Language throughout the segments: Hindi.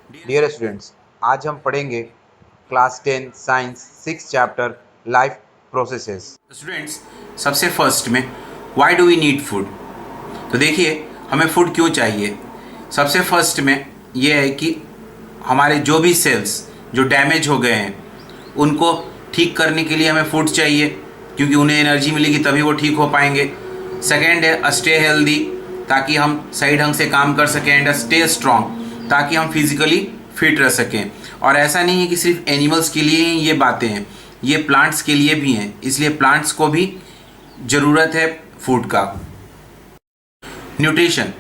डियर स्टूडेंट्स, आज हम पढ़ेंगे class 10 science 6 chapter life processes. Students, सबसे फर्स्ट में why do we need food. तो देखिए, हमें फूड क्यों चाहिए। सबसे फर्स्ट में ये है कि हमारे जो भी सेल्स जो डैमेज हो गए हैं उनको ठीक करने के लिए हमें फूड चाहिए, क्योंकि उन्हें एनर्जी मिलेगी तभी वो ठीक हो पाएंगे। सेकेंड है स्टे हेल्दी, ताकि हम सही ढंग से काम कर सकें। एंड स्टे स्ट्रॉन्ग, ताकि हम फिजिकली फिट रह सकें। और ऐसा नहीं है कि सिर्फ एनिमल्स के लिए ही ये बातें हैं, ये प्लांट्स के लिए भी हैं, इसलिए प्लांट्स को भी ज़रूरत है फूड का। Nutrition,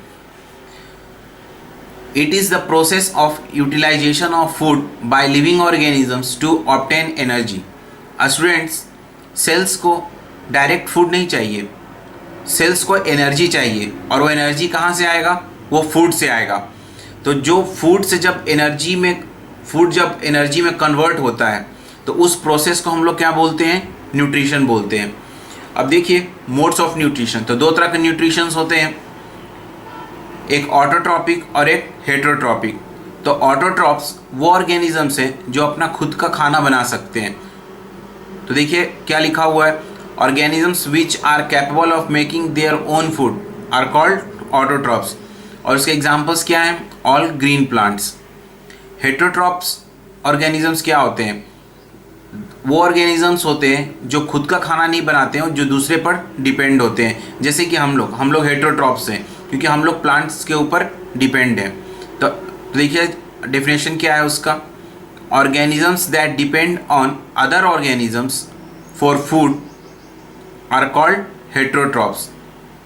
it is the process of utilization of food by living organisms to obtain energy। Students, cells को डायरेक्ट फूड नहीं चाहिए, सेल्स को एनर्जी चाहिए। और वो एनर्जी कहाँ से आएगा? वो फूड से आएगा। तो जो फूड से जब एनर्जी में कन्वर्ट होता है तो उस प्रोसेस को हम लोग क्या बोलते हैं? न्यूट्रिशन बोलते हैं। अब देखिए मोड्स ऑफ न्यूट्रिशन। तो दो तरह के न्यूट्रिशंस होते हैं, एक ऑटोट्रॉपिक और एक हेटेरोट्रॉपिक। तो ऑटोट्रॉप्स वो ऑर्गेनिजम्स हैं जो अपना खुद का खाना बना सकते हैं। तो देखिए क्या लिखा हुआ है, organisms which are capable of making their own food are called autotrophs. और इसके एग्जांपल्स क्या हैं? All green plants. Heterotrophs organisms क्या होते हैं? वो ऑर्गेनिजम्स होते हैं जो खुद का खाना नहीं बनाते हैं, जो दूसरे पर डिपेंड होते हैं। जैसे कि हम लोग हेटेरोट्रॉप्स हैं, क्योंकि हम लोग प्लांट्स के ऊपर डिपेंड हैं। तो देखिए डेफिनेशन क्या है उसका, organisms that depend on other organisms for food are called heterotrophs.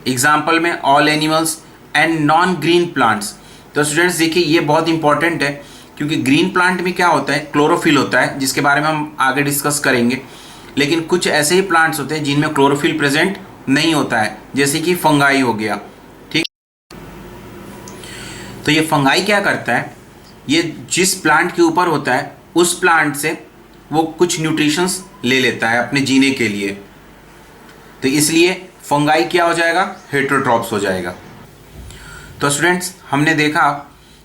Example में all animals and non green plants. तो स्टूडेंट्स देखिए ये बहुत इंपॉर्टेंट है, क्योंकि ग्रीन प्लांट में क्या होता है? क्लोरोफिल होता है, जिसके बारे में हम आगे डिस्कस करेंगे। लेकिन कुछ ऐसे ही प्लांट्स होते हैं जिनमें क्लोरोफिल प्रेजेंट नहीं होता है, जैसे कि फंगाई हो गया। ठीक, तो ये फंगाई क्या करता है? ये जिस प्लांट के ऊपर होता है उस प्लांट से वो कुछ न्यूट्रिशंस ले लेता है अपने जीने के लिए। तो इसलिए फंगाई क्या हो जाएगा? हेटेरोट्रॉप्स हो जाएगा। तो स्टूडेंट्स, हमने देखा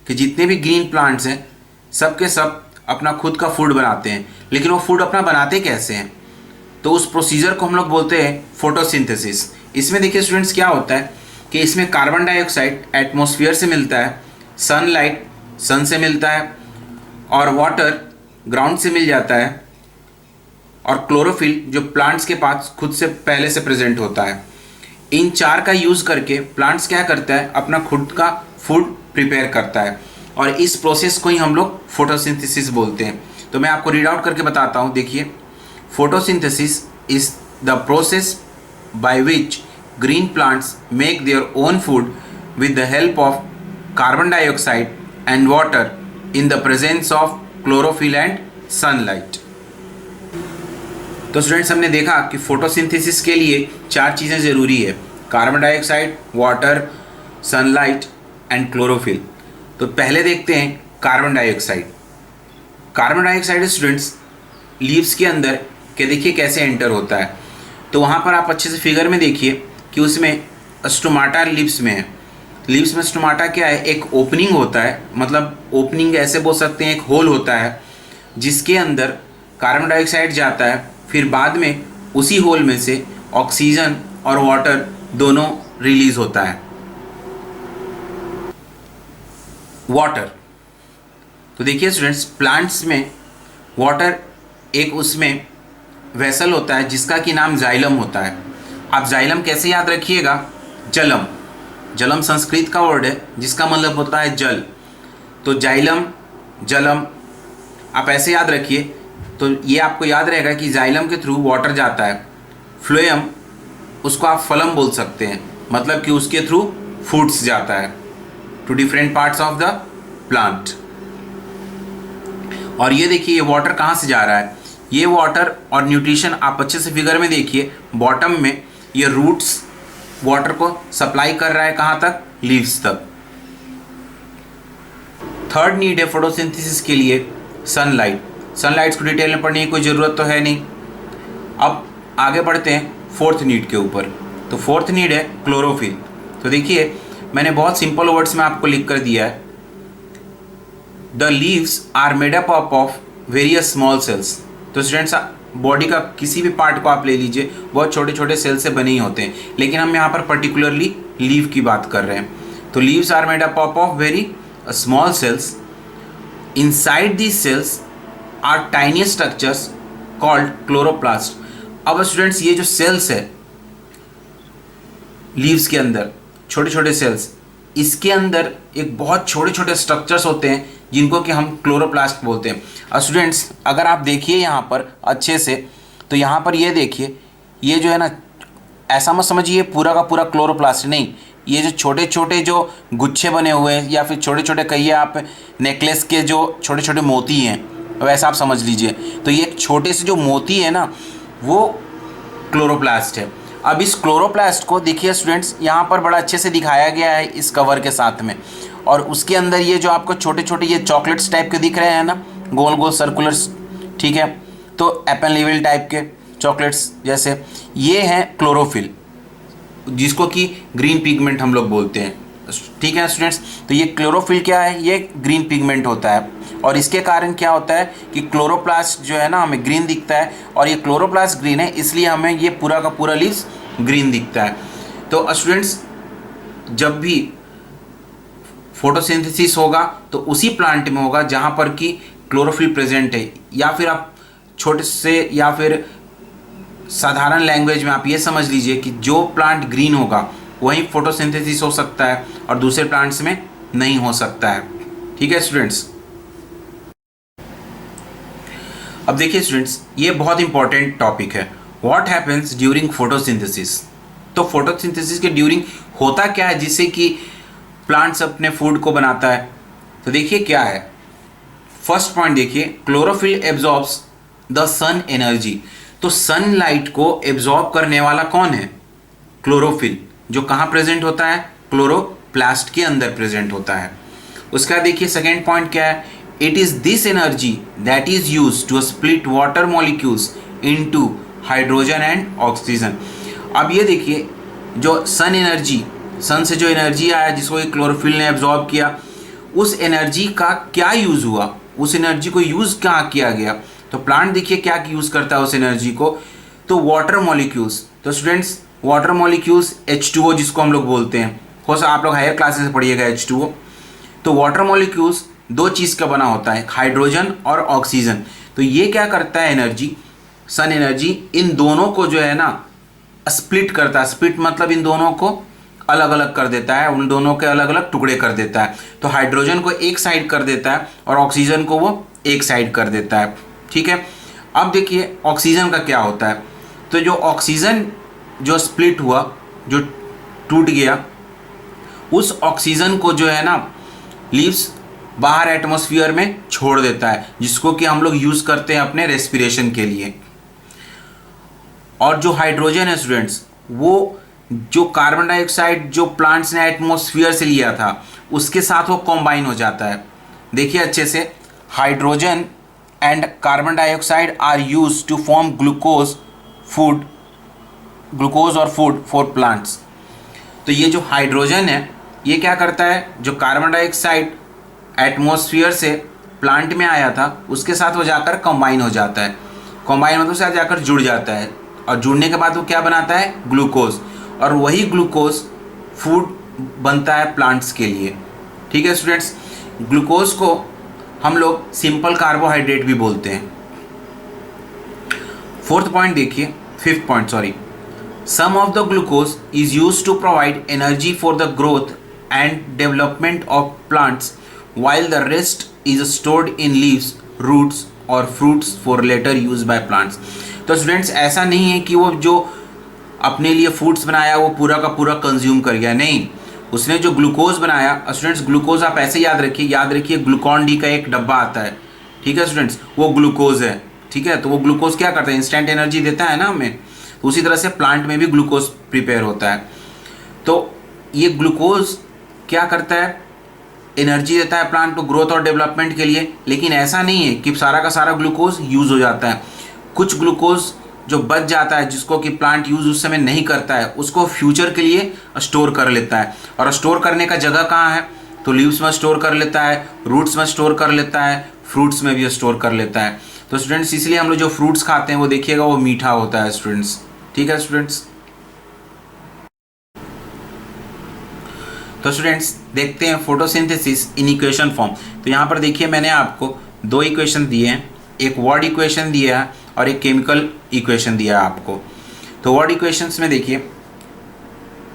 कि जितने भी ग्रीन प्लांट्स हैं सब के सब अपना खुद का फूड बनाते हैं। लेकिन वो फूड अपना बनाते कैसे हैं? तो उस प्रोसीजर को हम लोग बोलते हैं फोटोसिंथेसिस। इसमें देखिए स्टूडेंट्स क्या होता है कि इसमें कार्बन डाइऑक्साइड एटमॉस्फेयर से मिलता है, सनलाइट सन से मिलता है, और वाटर ग्राउंड से मिल जाता है, और क्लोरोफिल जो प्लांट्स के पास खुद से पहले से प्रेजेंट होता है। इन चार का यूज़ करके प्लांट्स क्या करता है? अपना खुद का फूड प्रिपेयर करता है, और इस प्रोसेस को ही हम लोग फोटोसिंथेसिस बोलते हैं। तो मैं आपको रीड आउट करके बताता हूँ। देखिए, photosynthesis is the process by which green plants make their own food with the help of carbon dioxide and water in the presence of chlorophyll and sunlight. तो स्टूडेंट्स, हमने देखा कि फोटोसिंथेसिस के लिए चार चीज़ें ज़रूरी है, carbon dioxide, water, sunlight and chlorophyll. तो पहले देखते हैं carbon dioxide. Carbon dioxide students leaves के अंदर के देखिए कैसे एंटर होता है। तो वहाँ पर आप अच्छे से फिगर में देखिए कि उसमें स्टोमाटा लीव्स में है। लीव्स में स्टोमाटा क्या है? एक ओपनिंग होता है, मतलब ओपनिंग ऐसे बोल सकते हैं, एक होल होता है जिसके अंदर कार्बन डाइऑक्साइड जाता है। फिर बाद में उसी होल में से ऑक्सीजन और वाटर दोनों रिलीज होता है। वाटर, तो देखिए स्टूडेंट्स, प्लांट्स में वाटर एक उसमें वेसल होता है जिसका कि नाम जाइलम होता है। आप जाइलम कैसे याद रखिएगा? जलम, जलम संस्कृत का वर्ड है जिसका मतलब होता है जल। तो जाइलम, जलम आप ऐसे याद रखिए। तो ये आपको याद रहेगा कि जाइलम के थ्रू वाटर जाता है। फ्लोएम, उसको आप फलम बोल सकते हैं, मतलब कि उसके थ्रू फूड्स जाता है to different parts of the plant. और ये देखिए ये वाटर कहाँ से जा रहा है? ये वाटर और न्यूट्रिशन आप अच्छे से फिगर में देखिए, बॉटम में ये रूट्स वाटर को सप्लाई कर रहा है कहाँ तक? लीव्स तक। थर्ड नीड है फोटोसिंथेसिस के लिए सनलाइट। सनलाइट्स को डिटेल में पढ़ने की कोई ज़रूरत तो है नहीं। अब आगे बढ़ते हैं फोर्थ नीड के ऊपर। तो फोर्थ नीड है क्लोरोफिल। तो देखिए मैंने बहुत सिंपल वर्ड्स में आपको लिख कर दिया है, the leaves are made up of various small cells. तो स्टूडेंट्स बॉडी का किसी भी पार्ट को आप ले लीजिए, बहुत छोटे छोटे सेल से बने ही होते हैं, लेकिन हम यहाँ पर पर्टिकुलरली लीव की बात कर रहे हैं। तो leaves are made up of very small cells. Inside these cells are tiny structures called chloroplast. अब स्टूडेंट्स ये जो सेल्स है लीव्स के अंदर, छोटे छोटे सेल्स, इसके अंदर एक बहुत छोटे छोटे स्ट्रक्चर्स होते हैं जिनको कि हम क्लोरोप्लास्ट बोलते हैं। और स्टूडेंट्स अगर आप देखिए यहाँ पर अच्छे से, तो यहाँ पर ये देखिए, ये जो है ना, ऐसा मत समझिए पूरा का पूरा क्लोरोप्लास्ट नहीं, ये जो छोटे छोटे जो गुच्छे बने हुए हैं या फिर छोटे छोटे कहिए आप नेकलेस के जो छोटे छोटे मोती हैं, वैसा आप समझ लीजिए। तो ये छोटे से जो मोती है ना, वो क्लोरोप्लास्ट है। अब इस क्लोरोप्लास्ट को देखिए स्टूडेंट्स, यहाँ पर बड़ा अच्छे से दिखाया गया है इस कवर के साथ में, और उसके अंदर ये जो आपको छोटे छोटे ये चॉकलेट्स टाइप के दिख रहे हैं ना, गोल गोल सर्कुलर्स, ठीक है, तो एप्पल लेवल टाइप के चॉकलेट्स जैसे, ये हैं क्लोरोफिल, जिसको कि ग्रीन पिगमेंट हम लोग बोलते हैं, ठीक है स्टूडेंट्स। तो ये क्लोरोफिल क्या है, ये ग्रीन पिगमेंट होता है, और इसके कारण क्या होता है कि क्लोरोप्लास्ट जो है ना हमें ग्रीन दिखता है, और ये क्लोरोप्लास्ट ग्रीन है इसलिए हमें ये पूरा का पूरा लीव्स ग्रीन दिखता है। तो स्टूडेंट्स जब भी फोटोसिंथेसिस होगा तो उसी प्लांट में होगा जहाँ पर कि क्लोरोफिल प्रेजेंट है, या फिर आप छोटे से या फिर साधारण लैंग्वेज में आप ये समझ लीजिए कि जो प्लांट ग्रीन होगा वहीं फोटोसिंथेसिस हो सकता है और दूसरे प्लांट्स में नहीं हो सकता है, ठीक है स्टूडेंट्स। अब देखिए स्टूडेंट्स, ये बहुत इंपॉर्टेंट टॉपिक है, व्हाट हैपेंस ड्यूरिंग फोटोसिंथेसिस। तो फोटोसिंथेसिस के ड्यूरिंग होता क्या है जिससे कि प्लांट्स अपने फूड को बनाता है। तो देखिए क्या है, फर्स्ट पॉइंट देखिए, chlorophyll absorbs the sun energy. तो सनलाइट को एब्जॉर्ब करने वाला कौन है, क्लोरोफिल, जो कहाँ प्रेजेंट होता है, क्लोरोप्लास्ट के अंदर प्रेजेंट होता है। उसका देखिए सेकेंड पॉइंट क्या है, it is this energy that is use to split water molecules into hydrogen and oxygen. अब ये देखिए, जो सन एनर्जी, सन से जो एनर्जी आया जिसको क्लोरोफिल ने एब्जॉर्ब किया, उस एनर्जी का क्या यूज़ हुआ, उस एनर्जी को यूज़ कहाँ किया गया। तो प्लांट देखिए क्या यूज़ करता है उस एनर्जी को, तो वाटर मॉलिक्यूल्स। तो स्टूडेंट्स वाटर मॉलिक्यूल्स H2O जिसको हम लोग बोलते हैं, हो सकता आप लोग हायर क्लासेस से पढ़िएगा H2O। तो वाटर मॉलिक्यूल्स दो चीज़ का बना होता है, हाइड्रोजन और ऑक्सीजन। तो ये क्या करता है एनर्जी, सन एनर्जी, इन दोनों को जो है ना स्प्लिट करता है। स्प्लिट मतलब इन दोनों को अलग अलग कर देता है, उन दोनों के अलग अलग टुकड़े कर देता है। तो हाइड्रोजन को एक साइड कर देता है और ऑक्सीजन को वो एक साइड कर देता है, ठीक है। अब देखिए ऑक्सीजन का क्या होता है, तो जो ऑक्सीजन जो स्प्लिट हुआ, जो टूट गया, उस ऑक्सीजन को जो है ना लीव्स बाहर एटमॉस्फेयर में छोड़ देता है, जिसको कि हम लोग यूज़ करते हैं अपने रेस्पिरेशन के लिए। और जो हाइड्रोजन है स्टूडेंट्स, वो जो कार्बन डाइऑक्साइड जो प्लांट्स ने एटमॉस्फेयर से लिया था उसके साथ वो कॉम्बाइन हो जाता है। देखिए अच्छे से, hydrogen and carbon dioxide are use to form glucose और फूड फॉर प्लांट्स। तो ये जो हाइड्रोजन है ये क्या करता है, जो कार्बन डाइऑक्साइड एटमॉस्फेयर से प्लांट में आया था उसके साथ वो जाकर कंबाइन हो जाता है। कंबाइन मतलब से जाकर जुड़ जाता है, और जुड़ने के बाद वो क्या बनाता है, ग्लूकोज, और वही ग्लूकोज फूड बनता है प्लांट्स के लिए, ठीक है स्टूडेंट्स। ग्लूकोज को हम लोग सिंपल कार्बोहाइड्रेट भी बोलते हैं। फोर्थ पॉइंट देखिए, fifth point sorry, some of the glucose is use to provide energy for the growth and development of plants while the rest is stored in leaves, roots और fruits for later use by plants। तो स्टूडेंट्स ऐसा नहीं है कि वो जो अपने लिए फूड्स बनाया वो पूरा का पूरा कंज्यूम कर गया, नहीं, उसने जो ग्लूकोज बनाया, स्टूडेंट्स ग्लूकोज आप ऐसे याद रखिए ग्लूकॉन डी का एक डब्बा आता है, ठीक है स्टूडेंट्स, वो ग्लूकोज है, ठीक है। तो वो ग्लूकोज क्या करता है, इंस्टेंट एनर्जी देता है ना हमें, तो उसी तरह से प्लांट में भी ग्लूकोज प्रिपेयर होता है। तो ये ग्लूकोज क्या करता है, एनर्जी देता है प्लांट को ग्रोथ और डेवलपमेंट के लिए। लेकिन ऐसा नहीं है कि सारा का सारा ग्लूकोज यूज़ हो जाता है, कुछ ग्लूकोज जो बच जाता है जिसको कि प्लांट यूज़ उस समय नहीं करता है, उसको फ्यूचर के लिए स्टोर कर लेता है। और स्टोर करने का जगह कहाँ है, तो लीव्स में स्टोर कर लेता है, रूट्स में स्टोर कर लेता है, फ्रूट्स में भी स्टोर कर लेता है। तो स्टूडेंट्स इसलिए हम लोग जो फ्रूट्स खाते हैं वो देखिएगा वो मीठा होता है स्टूडेंट्स। ठीक है स्टूडेंट्स। तो स्टूडेंट्स देखते हैं फोटोसिंथेसिस इन इक्वेशन फॉर्म। तो यहाँ पर देखिए मैंने आपको दो इक्वेशन दिए हैं, एक वर्ड इक्वेशन दिया है और एक केमिकल इक्वेशन दिया है आपको। तो वर्ड इक्वेशंस में देखिए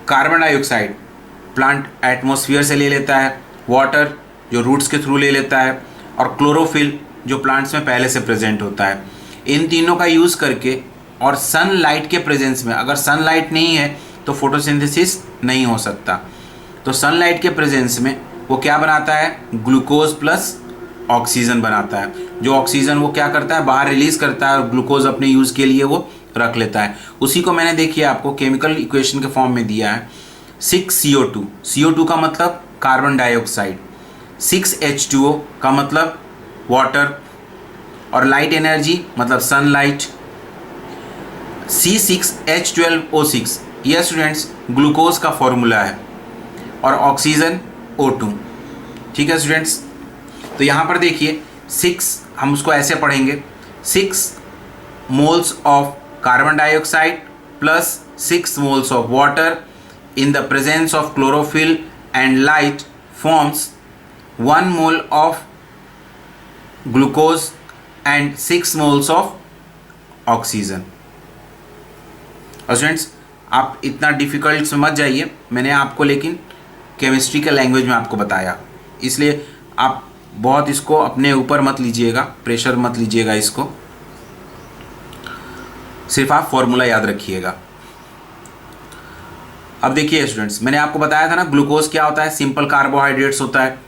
कार्बन डाइऑक्साइड प्लांट एटमॉस्फेयर से ले लेता है, वाटर जो रूट्स के थ्रू ले लेता है, और क्लोरोफिल जो प्लांट्स में पहले से प्रेजेंट होता है। इन तीनों का यूज़ करके और सनलाइट के प्रेजेंस में, अगर सनलाइट नहीं है तो फोटोसिंथेसिस नहीं हो सकता। तो सनलाइट के प्रेजेंस में वो क्या बनाता है, ग्लूकोज प्लस ऑक्सीजन बनाता है। जो ऑक्सीजन वो क्या करता है, बाहर रिलीज करता है और ग्लूकोज अपने यूज़ के लिए वो रख लेता है। उसी को मैंने देखिए आपको केमिकल इक्वेशन के फॉर्म में दिया है। 6CO2, CO2 का मतलब कार्बन डाइऑक्साइड, 6H2O का मतलब वाटर, और लाइट एनर्जी मतलब सनलाइट, C6H12O6 यह स्टूडेंट्स ग्लूकोज का फॉर्मूला है, और ऑक्सीजन O2। ठीक है स्टूडेंट्स। तो यहाँ पर देखिए 6 हम उसको ऐसे पढ़ेंगे, 6 moles of carbon dioxide plus 6 moles of water in the presence of chlorophyll and light forms 1 mole of glucose and 6 moles of oxygen। और स्टूडेंट्स आप इतना डिफ़िकल्ट समझ जाइए, मैंने आपको लेकिन केमिस्ट्री के लैंग्वेज में आपको बताया, इसलिए आप बहुत इसको अपने ऊपर मत लीजिएगा, प्रेशर मत लीजिएगा इसको, सिर्फ आप फॉर्मूला याद रखिएगा। अब देखिए स्टूडेंट्स मैंने आपको बताया था ना ग्लूकोज क्या होता है, सिंपल कार्बोहाइड्रेट्स होता है।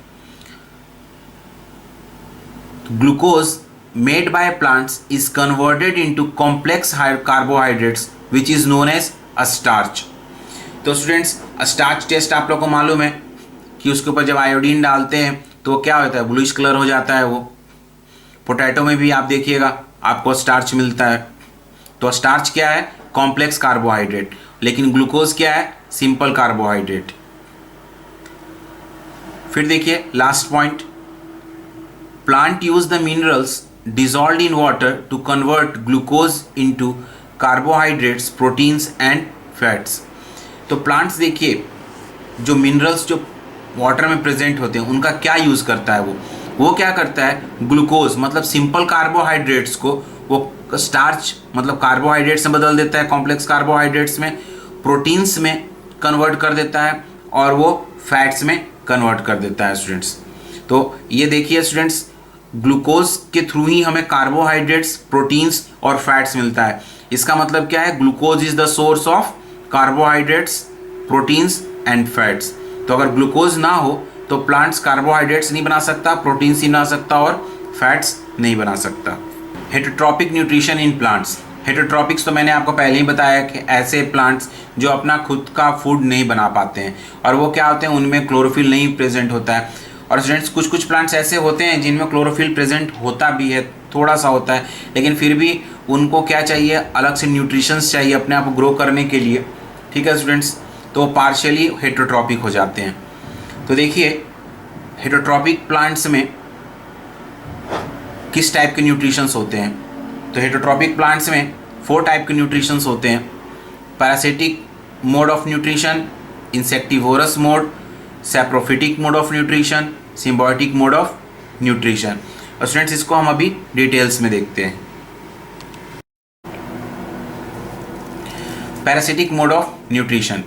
Glucose made by plants is converted into complex carbohydrates which is known as a starch. तो स्टूडेंट्स स्टार्च टेस्ट आप लोग को मालूम है कि उसके ऊपर जब आयोडीन डालते हैं तो क्या होता है, ब्लूइश कलर हो जाता है। वो पोटैटो में भी आप देखिएगा आपको स्टार्च मिलता है। तो स्टार्च क्या है, कॉम्प्लेक्स कार्बोहाइड्रेट, लेकिन ग्लूकोज क्या है, सिंपल कार्बोहाइड्रेट। फिर देखिए last point, plant use the minerals dissolved in water to convert glucose into carbohydrates, proteins and fats. तो प्लांट्स देखिए जो मिनरल्स जो वाटर में प्रेजेंट होते हैं उनका क्या यूज़ करता है, वो क्या करता है, ग्लूकोज मतलब सिंपल कार्बोहाइड्रेट्स को वो स्टार्च मतलब कार्बोहाइड्रेट्स में बदल देता है, कॉम्प्लेक्स कार्बोहाइड्रेट्स में, प्रोटीन्स में कन्वर्ट कर देता है, और वो फैट्स में कन्वर्ट कर देता है स्टूडेंट्स। तो ये देखिए स्टूडेंट्स ग्लूकोज के थ्रू ही हमें कार्बोहाइड्रेट्स, प्रोटीन्स और फैट्स मिलता है। इसका मतलब क्या है, glucose is the source of carbohydrates, proteins and fats. तो अगर ग्लूकोज ना हो तो प्लांट्स कार्बोहाइड्रेट्स नहीं बना सकता, प्रोटीन्स नहीं बना सकता और फैट्स नहीं बना सकता। Heterotrophic nutrition in plants. Heterotrophics तो मैंने आपको पहले ही बताया कि ऐसे प्लांट्स जो अपना खुद का फूड नहीं बना पाते हैं, और वो क्या होते हैं, उनमें क्लोरोफिल नहीं प्रेजेंट होता है। और स्टूडेंट्स कुछ प्लांट्स ऐसे होते हैं जिनमें क्लोरोफिल प्रेजेंट होता भी है, थोड़ा सा होता है, लेकिन फिर भी उनको क्या चाहिए, अलग से न्यूट्रिशंस चाहिए अपने आप को ग्रो करने के लिए। ठीक है स्टूडेंट्स, तो पार्शियली हेटेरोट्रॉपिक हो जाते हैं। तो देखिए हेटेरोट्रॉपिक प्लांट्स में किस टाइप के न्यूट्रिशंस होते हैं। तो हेटेरोट्रॉपिक प्लांट्स में 4 टाइप के न्यूट्रिशंस होते हैं, parasitic mode of nutrition, insectivorous mode, saprophytic mode of nutrition, symbiotic mode of nutrition. और स्टूडेंट्स इसको हम अभी डिटेल्स में देखते हैं। Parasitic mode of nutrition.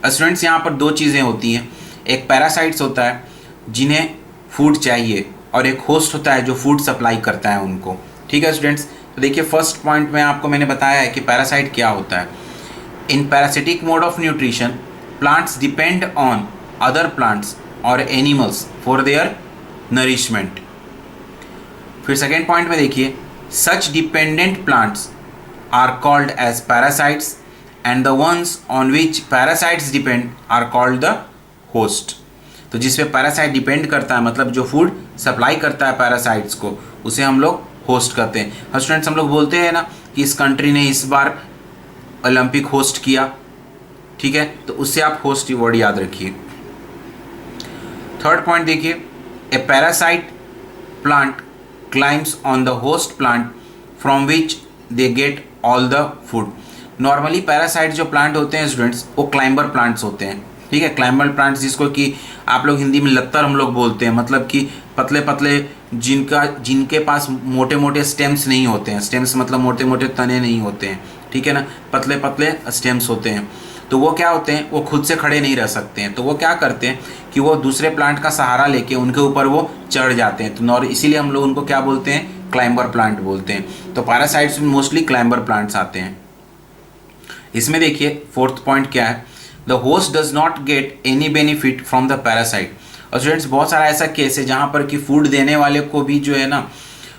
Students यहाँ पर 2 चीज़ें होती हैं, एक पैरासाइट्स होता है जिन्हें फूड चाहिए, और एक होस्ट होता है जो फूड सप्लाई करता है उनको। ठीक है स्टूडेंट्स, तो देखिए फर्स्ट पॉइंट में आपको मैंने बताया है कि पैरासाइट क्या होता है। In parasitic mode of nutrition plants depend on other plants और एनिमल्स फॉर देयर नरिशमेंट। फिर सेकेंड पॉइंट में देखिए, such dependent plants are called as parasites and the ones on which parasites depend are called the host. तो जिस पे पैरासाइट डिपेंड करता है, मतलब जो फूड सप्लाई करता है पैरासाइट्स को, उसे हम लोग होस्ट करते हैं। हाँ स्टूडेंट्स, हम लोग बोलते हैं ना कि इस कंट्री ने इस बार ओलंपिक होस्ट किया, ठीक है, तो उससे आप होस्ट वर्ड याद रखिए। थर्ड पॉइंट देखिए, ए parasite plant climbs on the host plant from which they get all the food. Normally parasite जो प्लांट होते हैं स्टूडेंट्स, वो क्लाइंबर प्लांट्स होते हैं, ठीक है। क्लाइंबर प्लांट्स जिसको कि आप लोग हिंदी में लत्तर हम लोग बोलते हैं, मतलब कि पतले पतले जिनके पास मोटे मोटे स्टेम्स नहीं होते हैं। स्टेम्स मतलब मोटे मोटे तने नहीं होते हैं, ठीक है ना, पतले पतले स्टेम्स होते हैं। तो वो क्या होते हैं, वो खुद से खड़े नहीं रह सकते हैं, तो वो क्या करते हैं कि वो दूसरे प्लांट का सहारा लेके उनके ऊपर वो चढ़ जाते हैं। तो इसीलिए हम लोग उनको क्या बोलते हैं, क्लाइंबर प्लांट बोलते हैं। तो पैरासाइट्स में मोस्टली क्लाइंबर प्लांट्स आते हैं। इसमें देखिए फोर्थ पॉइंट क्या है, the host does not get any benefit from the parasite. और स्टूडेंट्स बहुत सारा ऐसा केस है जहाँ पर कि फूड देने वाले को भी जो है ना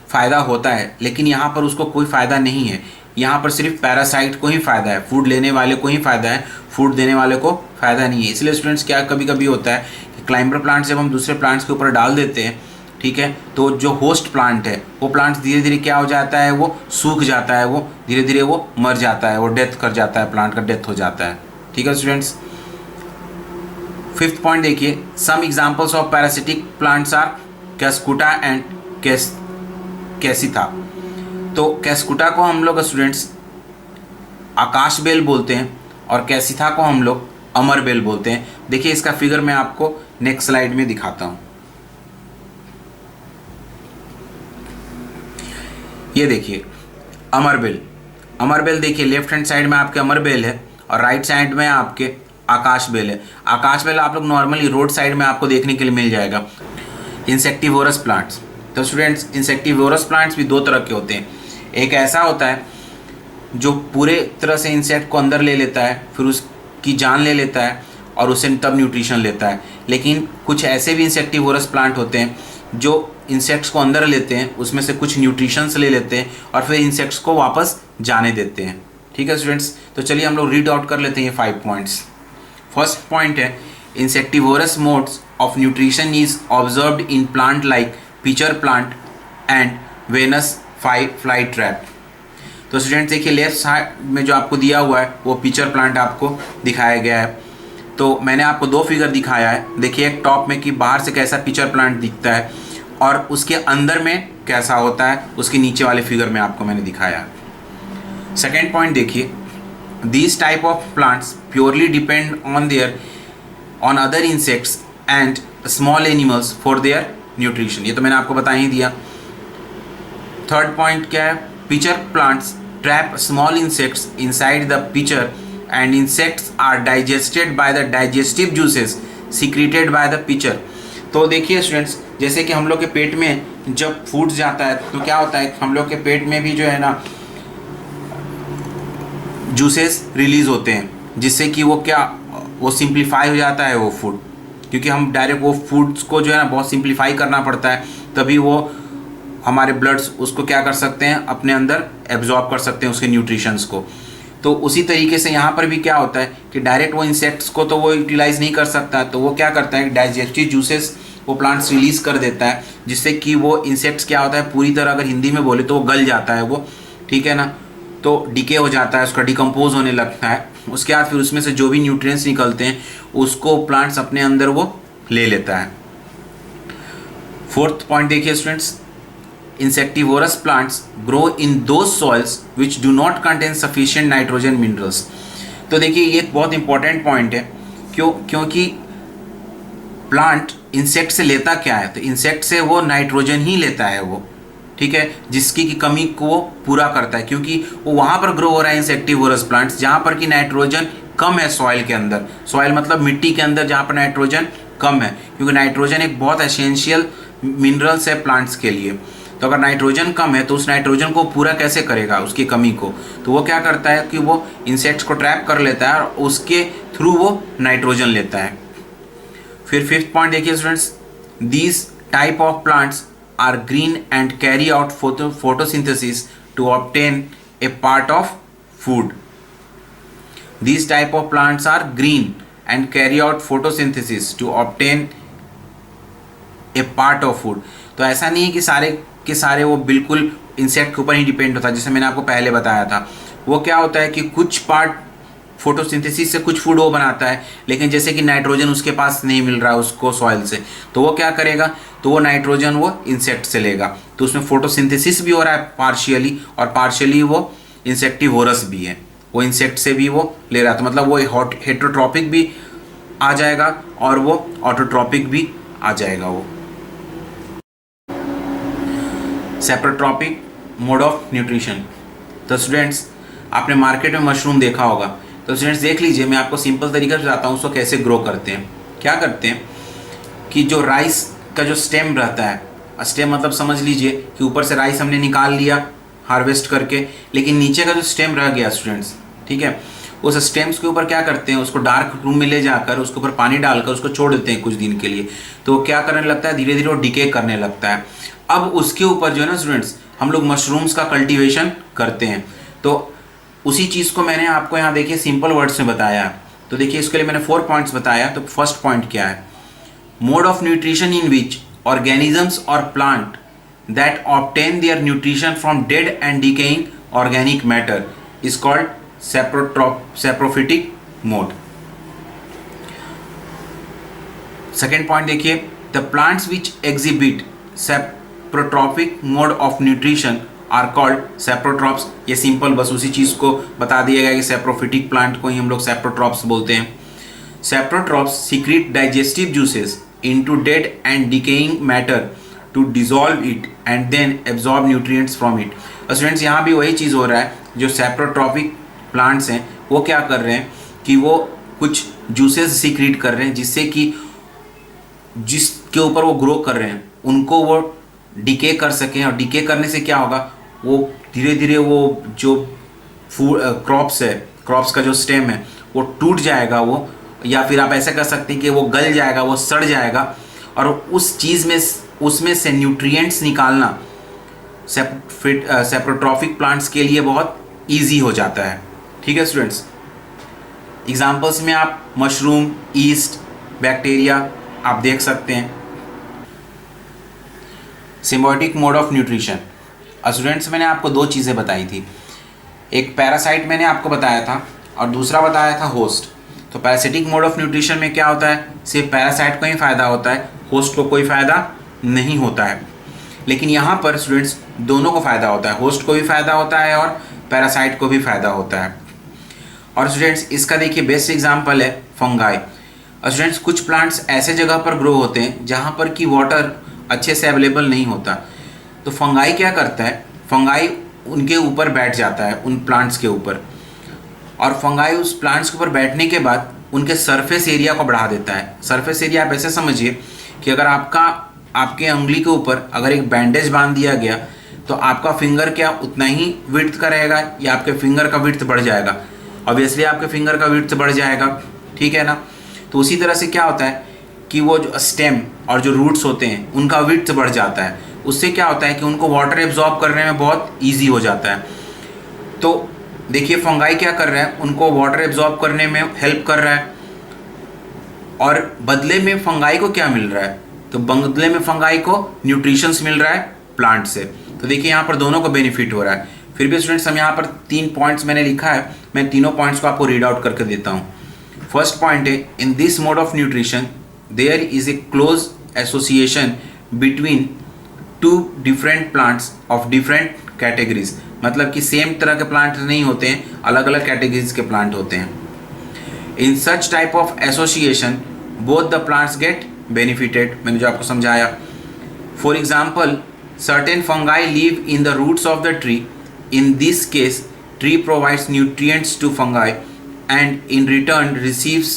फ़ायदा होता है, लेकिन यहाँ पर उसको कोई फ़ायदा नहीं है। यहाँ पर सिर्फ पैरासाइट को ही फ़ायदा है, फूड लेने वाले को ही फ़ायदा है, फूड देने वाले को फ़ायदा नहीं है। इसलिए स्टूडेंट्स क्या कभी कभी होता है कि क्लाइंबर प्लांट जब हम दूसरे प्लांट्स के ऊपर डाल देते हैं, ठीक है, तो जो होस्ट प्लांट है वो प्लांट धीरे धीरे क्या हो जाता है, वो सूख जाता है, वो धीरे धीरे वो मर जाता है, वो डेथ कर जाता है, प्लांट का डेथ हो जाता है, ठीक है स्टूडेंट्स। फिफ्थ पॉइंट देखिए, some examples of parasitic plants are cuscuta and cassytha. तो कैस्कुटा को हम लोग स्टूडेंट्स आकाश बेल बोलते हैं और कैसिथा को हम लोग अमर बेल बोलते हैं। देखिए इसका फिगर मैं आपको नेक्स्ट स्लाइड में दिखाता हूँ। ये देखिए अमर बेल देखिए लेफ्ट हैंड साइड में आपके अमर बेल है और राइट साइड में आपके आकाश बेल है। आकाश बेल आप लोग नॉर्मली रोड साइड में आपको देखने के लिए मिल जाएगा। इंसेक्टिवोरस प्लांट्स, तो स्टूडेंट्स इंसेक्टिवोरस प्लांट्स भी दो तरह के होते हैं। एक ऐसा होता है जो पूरे तरह से इंसेक्ट को अंदर ले लेता है, फिर उसकी जान ले लेता है और उससे तब न्यूट्रिशन लेता है। लेकिन कुछ ऐसे भी इंसेक्टिवोरस प्लांट होते हैं जो इंसेक्ट्स को अंदर लेते हैं, उसमें से कुछ न्यूट्रिशंस ले लेते हैं और फिर इंसेक्ट्स को वापस जाने देते हैं, ठीक है स्टूडेंट्स। तो चलिए हम लोग रीड आउट कर लेते हैं ये 5 पॉइंट्स। फर्स्ट पॉइंट है, insectivorous modes of nutrition is observed in plant like pitcher plant and venus fly trap. तो स्टूडेंट्स देखिए लेफ्ट साइड में जो आपको दिया हुआ है वो पिचर प्लांट आपको दिखाया गया है। तो मैंने आपको 2 फिगर दिखाया है। देखिए एक टॉप में कि बाहर से कैसा पिचर प्लांट दिखता है और उसके अंदर में कैसा होता है, उसके नीचे वाले फिगर में आपको मैंने दिखाया है। सेकेंड पॉइंट देखिए, these type of plants purely depend on other insects and small animals for their nutrition। ये तो मैंने आपको बता ही दिया। थर्ड पॉइंट क्या है, pitcher plants trap small insects inside the pitcher and insects are digested by the digestive juices secreted by the pitcher। तो देखिए स्टूडेंट्स जैसे कि हम लोग के पेट में जब फूड जाता है तो क्या होता है, हम लोग के पेट में भी जो है ना जूसेस रिलीज़ होते हैं, जिससे कि वो सिंप्लीफाई हो जाता है वो फूड, क्योंकि हम डायरेक्ट वो फूड्स को जो है ना बहुत सिंप्लीफाई करना पड़ता है, तभी वो हमारे ब्लड्स उसको क्या कर सकते हैं, अपने अंदर एब्जॉर्ब कर सकते हैं उसके न्यूट्रिशंस को। तो उसी तरीके से यहाँ पर भी क्या होता है कि डायरेक्ट वो इंसेक्ट्स को तो वो यूटिलाइज नहीं कर सकता, तो वो क्या करता है डाइजेस्टिव जूसेस वो प्लांट्स रिलीज़ कर देता है, जिससे कि वो इंसेक्ट्स क्या होता है पूरी तरह अगर हिंदी में बोले तो वो गल जाता है वो, ठीक है ना, तो डिके हो जाता है, उसका डिकम्पोज होने लगता है। उसके बाद फिर उसमें से जो भी न्यूट्रिएंट्स निकलते हैं उसको प्लांट्स अपने अंदर वो ले लेता है। फोर्थ पॉइंट देखिए students, insectivorous plants grow in those soils which do not contain sufficient nitrogen minerals. तो देखिए ये एक बहुत इंपॉर्टेंट पॉइंट है, क्योंकि प्लांट इंसेक्ट से लेता क्या है, तो इंसेक्ट से वो नाइट्रोजन ही लेता है वो, ठीक है, जिसकी की कमी को वो पूरा करता है, क्योंकि वो वहाँ पर ग्रो हो रहा है इंसेक्टिवोरस प्लांट्स जहाँ पर कि नाइट्रोजन कम है सॉइल के अंदर। सॉइल मतलब मिट्टी के अंदर जहाँ पर नाइट्रोजन कम है, क्योंकि नाइट्रोजन एक बहुत एसेंशियल मिनरल्स है प्लांट्स के लिए। तो अगर नाइट्रोजन कम है तो उस नाइट्रोजन को पूरा कैसे करेगा उसकी कमी को, तो वो क्या करता है कि वो इंसेक्ट्स को ट्रैप कर लेता है और उसके थ्रू वो नाइट्रोजन लेता है। फिर फिफ्थ पॉइंट देखिए students, these type of plants are green and carry out photosynthesis to obtain a part of food। These type of plants are green and carry out photosynthesis to obtain a part of food। तो ऐसा नहीं है कि सारे के सारे वो बिल्कुल इंसेक्ट के ऊपर ही डिपेंड होता है, जैसे मैंने आपको पहले बताया था। वो क्या होता है कि कुछ पार्ट फोटोसिंथेसिस से कुछ फूड वो बनाता है, लेकिन जैसे कि नाइट्रोजन उसके पास नहीं मिल रहा है उसको सॉइल से, तो वो क्या करेगा, तो वो नाइट्रोजन वो इंसेक्ट से लेगा। तो उसमें फोटोसिंथेसिस भी हो रहा है पार्शियली, और पार्शियली वो इंसेक्टिवोरस भी है, वो इंसेक्ट से भी वो ले रहा है। तो मतलब वो हेटरोट्रॉपिक भी आ जाएगा और वो ऑटोट्रॉपिक भी आ जाएगा। वो सेप्रोट्रॉपिक मोड ऑफ न्यूट्रिशन। तो स्टूडेंट्स आपने मार्केट में मशरूम देखा होगा, तो स्टूडेंट्स देख लीजिए, मैं आपको सिंपल तरीका से बताता हूँ उसको कैसे ग्रो करते हैं। क्या करते हैं कि जो राइस का जो स्टेम रहता है, स्टेम मतलब समझ लीजिए कि ऊपर से राइस हमने निकाल लिया हार्वेस्ट करके, लेकिन नीचे का जो स्टेम रह गया स्टूडेंट्स, ठीक है, उस स्टेम्स के ऊपर क्या करते हैं, उसको डार्क रूम में ले जाकर उसके ऊपर पानी डालकर उसको छोड़ देते हैं कुछ दिन के लिए। तो वो क्या करने लगता है, धीरे धीरे वो डिके करने लगता है। अब उसके ऊपर जो है ना स्टूडेंट्स, हम लोग मशरूम्स का कल्टीवेशन करते हैं। तो उसी चीज़ को मैंने आपको यहाँ देखिए सिंपल वर्ड्स में बताया। तो देखिए इसके लिए मैंने 4 पॉइंट्स बताया। तो फर्स्ट पॉइंट क्या है, mode of nutrition in which organisms और plant that obtain their nutrition from dead and decaying organic matter is called saprophytic mode. Second point देखिए, the plants which exhibit saprotrophic mode of nutrition are called saprotrophs. ये सिंपल बस उसी चीज़ को बता दिया गया कि सेप्रोफिटिक प्लांट को ही हम लोग सेप्रोट्रॉप्स बोलते हैं। Saprotrophs secrete digestive juices into dead and decaying matter to dissolve it and then absorb nutrients from it. Students यहाँ भी वही चीज़ हो रहा है, जो सेप्रोट्रॉपिक प्लांट्स हैं वो क्या कर रहे हैं कि वो कुछ जूसेस सीक्रेट कर रहे हैं, जिससे कि जिसके ऊपर वो ग्रो कर रहे हैं उनको वो डिके कर सकें। और डिके करने से क्या होगा, वो धीरे धीरे वो जो फूड क्रॉप्स है, क्रॉप्स का जो स्टेम है वो टूट जाएगा वो, या फिर आप ऐसा कर सकते हैं कि वो गल जाएगा, वो सड़ जाएगा, और उस चीज़ में उसमें से न्यूट्रिएंट्स निकालना सेप्रोट्रॉपिक प्लांट्स के लिए बहुत ईजी हो जाता है। ठीक है स्टूडेंट्स, एग्जाम्पल्स में आप मशरूम, ईस्ट, बैक्टीरिया आप देख सकते हैं। Symbiotic mode of nutrition. Students मैंने आपको 2 चीज़ें बताई थी, एक पैरासाइट मैंने आपको बताया था और दूसरा बताया था होस्ट। तो पैरासिटिक मोड ऑफ न्यूट्रिशन में क्या होता है, सिर्फ पैरासाइट को ही फ़ायदा होता है, होस्ट को कोई फ़ायदा नहीं होता है। लेकिन यहाँ पर स्टूडेंट्स दोनों को फ़ायदा होता है, होस्ट को भी फ़ायदा होता है और पैरासाइट को भी फ़ायदा होता है। और स्टूडेंट्स इसका देखिए बेस्ट एग्जाम्पल है फंगाई। स्टूडेंट्स कुछ प्लांट्स ऐसे जगह पर ग्रो होते हैं जहाँ पर कि वाटर अच्छे से अवेलेबल नहीं होता, तो फंगाई क्या करता है, फंगाई उनके ऊपर बैठ जाता है, उन प्लांट्स के ऊपर, और फंगाई उस प्लांट्स के ऊपर बैठने के बाद उनके सरफेस एरिया को बढ़ा देता है। सरफेस एरिया आप ऐसे समझिए कि अगर आपके उंगली के ऊपर अगर एक बैंडेज बांध दिया गया तो आपका फिंगर क्या उतना ही विड्थ का रहेगा या आपके फिंगर का विड्थ बढ़ जाएगा? ऑब्वियसली आपके फिंगर का विड्थ बढ़ जाएगा, ठीक है ना। तो उसी तरह से क्या होता है कि वो जो स्टेम और जो रूट्स होते हैं उनका विड्थ बढ़ जाता है, उससे क्या होता है कि उनको वाटर एब्जॉर्ब करने में बहुत ईजी हो जाता है। तो देखिए फंगाई क्या कर रहा है, उनको वाटर एब्जॉर्ब करने में हेल्प कर रहा है, और बदले में फंगाई को क्या मिल रहा है, तो बदले में फंगाई को न्यूट्रिशंस मिल रहा है प्लांट से। तो देखिए यहाँ पर दोनों को बेनिफिट हो रहा है। फिर भी स्टूडेंट्स हम यहाँ पर 3 पॉइंट्स मैंने लिखा है, मैं तीनों पॉइंट्स को आपको रीड आउट करके देता हूँ। फर्स्ट पॉइंट है, in this mode of nutrition there is a close association between 2 different plants of different categories. मतलब कि सेम तरह के प्लांट नहीं होते हैं, अलग अलग कैटेगरीज के प्लांट होते हैं। In such type of association both the plants get benefited, मैंने जो आपको समझाया। For example certain fungi live in the roots of the tree. In this case, tree provides nutrients to fungi and in return receives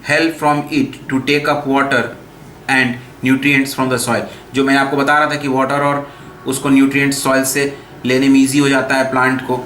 help from it to take up water and nutrients from the soil. जो मैंने आपको बता रहा था कि वाटर और उसको न्यूट्रिएंट्स सॉइल से लेने में ईजी हो जाता है प्लांट को,